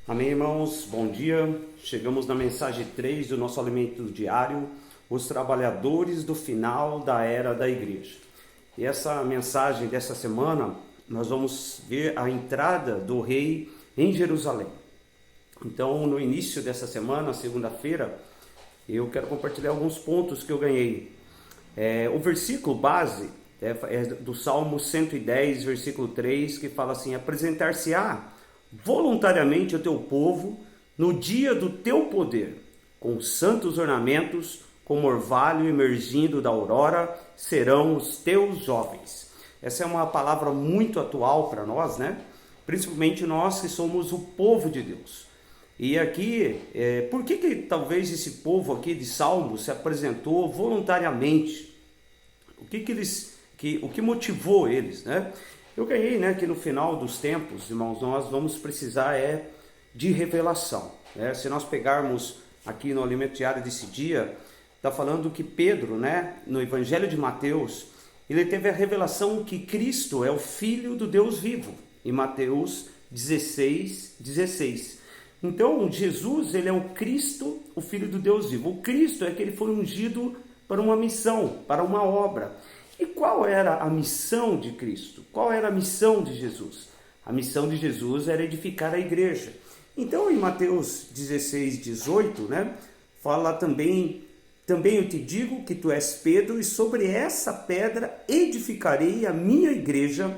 Amém, irmãos? Bom dia. Chegamos na mensagem 3 do nosso alimento diário, os trabalhadores do final da era da igreja. E essa mensagem dessa semana, nós vamos ver a entrada do rei em Jerusalém. Então, no início dessa semana, segunda-feira, eu quero compartilhar alguns pontos que eu ganhei. O versículo base é do Salmo 110, versículo 3, que fala assim: apresentar-se-á voluntariamente o teu povo no dia do teu poder, com santos ornamentos, como orvalho emergindo da aurora, serão os teus jovens. Essa é uma palavra muito atual para nós, né? Principalmente nós que somos o povo de Deus. E aqui, por que talvez esse povo aqui de Salmos se apresentou voluntariamente? O que motivou eles, né? Eu ganhei, né, que no final dos tempos, irmãos, nós vamos precisar de revelação, né? Se nós pegarmos aqui no alimento diário desse dia, está falando que Pedro, né, no Evangelho de Mateus, ele teve a revelação que Cristo é o Filho do Deus vivo, em Mateus 16:16. Então, Jesus, ele é o Cristo, o Filho do Deus vivo. O Cristo é que ele foi ungido para uma missão, para uma obra. E qual era a missão de Cristo? Qual era a missão de Jesus? A missão de Jesus era edificar a igreja. Então, em Mateus 16:18, né, fala também eu te digo que tu és Pedro, e sobre essa pedra edificarei a minha igreja,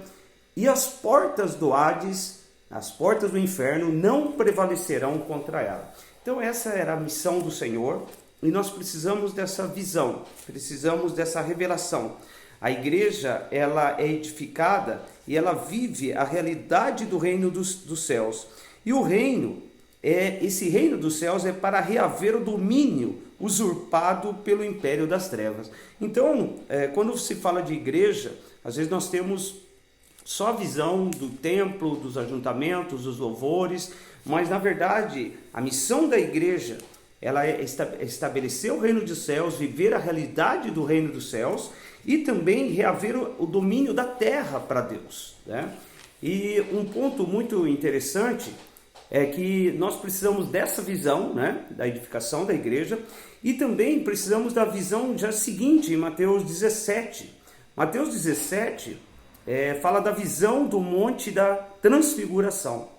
e as portas do Hades, as portas do inferno, não prevalecerão contra ela. Então, essa era a missão do Senhor, e nós precisamos dessa visão, precisamos dessa revelação. A igreja, ela é edificada e ela vive a realidade do reino dos céus. E o reino, esse reino dos céus é para reaver o domínio usurpado pelo império das trevas. Então, quando se fala de igreja, às vezes nós temos só a visão do templo, dos ajuntamentos, dos louvores, mas na verdade a missão da igreja, ela é estabelecer o reino dos céus, viver a realidade do reino dos céus e também reaver o domínio da terra para Deus, né? E um ponto muito interessante é que nós precisamos dessa visão, né, da edificação da igreja, e também precisamos da visão já seguinte, em Mateus 17. Mateus 17 fala da visão do monte da transfiguração,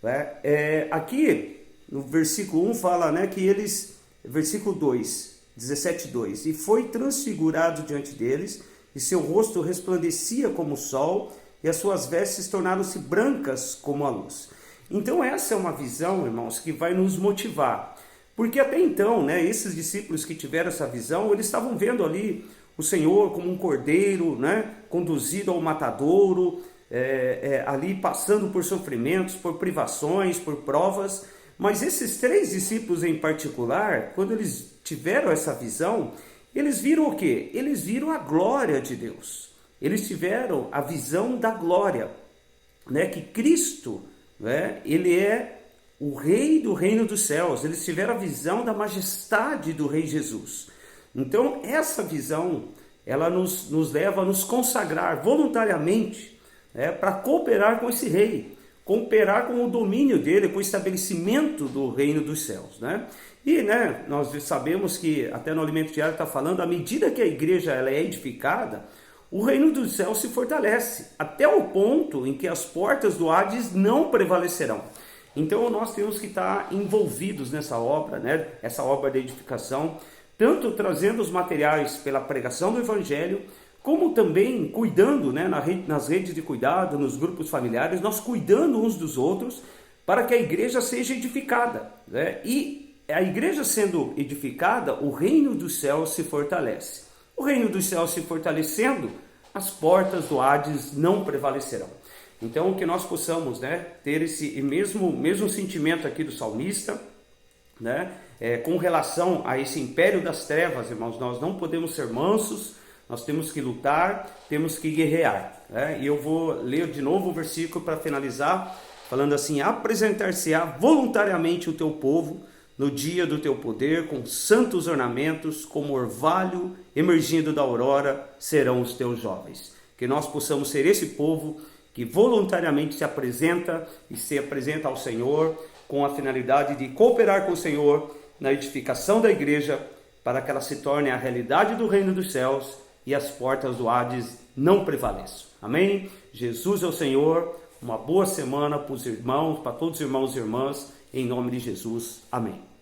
né? Aqui no versículo 1 fala, né, que eles, versículo 2, 17:2, e foi transfigurado diante deles, e seu rosto resplandecia como o sol, e as suas vestes tornaram-se brancas como a luz. Então essa é uma visão, irmãos, que vai nos motivar, porque até então, né, esses discípulos que tiveram essa visão, eles estavam vendo ali o Senhor como um cordeiro, né, conduzido ao matadouro, ali passando por sofrimentos, por privações, por provas. Mas esses três discípulos em particular, quando eles tiveram essa visão, eles viram o quê? Eles viram a glória de Deus. Eles tiveram a visão da glória, né? Que Cristo, né, ele é o rei do reino dos céus. Eles tiveram a visão da majestade do rei Jesus. Então, essa visão, ela nos leva a nos consagrar voluntariamente, né, para cooperar com esse rei, cooperar com o domínio dele, com o estabelecimento do reino dos céus, né? E, né, nós sabemos que, até no alimento diário está falando, à medida que a igreja ela é edificada, o reino dos céus se fortalece, até o ponto em que as portas do Hades não prevalecerão. Então, nós temos que estar envolvidos nessa obra, né? Essa obra de edificação, tanto trazendo os materiais pela pregação do evangelho, como também cuidando, né, nas redes de cuidado, nos grupos familiares, nós cuidando uns dos outros para que a igreja seja edificada, né? E a igreja sendo edificada, o reino dos céus se fortalece. O reino dos céus se fortalecendo, as portas do Hades não prevalecerão. Então, que nós possamos, né, ter esse mesmo sentimento aqui do salmista, né, com relação a esse império das trevas, irmãos. Nós não podemos ser mansos, nós temos que lutar, temos que guerrear, né? E eu vou ler de novo o versículo para finalizar, falando assim: apresentar-se-á voluntariamente o teu povo no dia do teu poder, com santos ornamentos, como orvalho emergindo da aurora, serão os teus jovens. Que nós possamos ser esse povo que voluntariamente se apresenta ao Senhor com a finalidade de cooperar com o Senhor na edificação da igreja, para que ela se torne a realidade do reino dos céus e as portas do Hades não prevaleçam. Amém? Jesus é o Senhor. Uma boa semana para os irmãos, para todos os irmãos e irmãs, em nome de Jesus. Amém.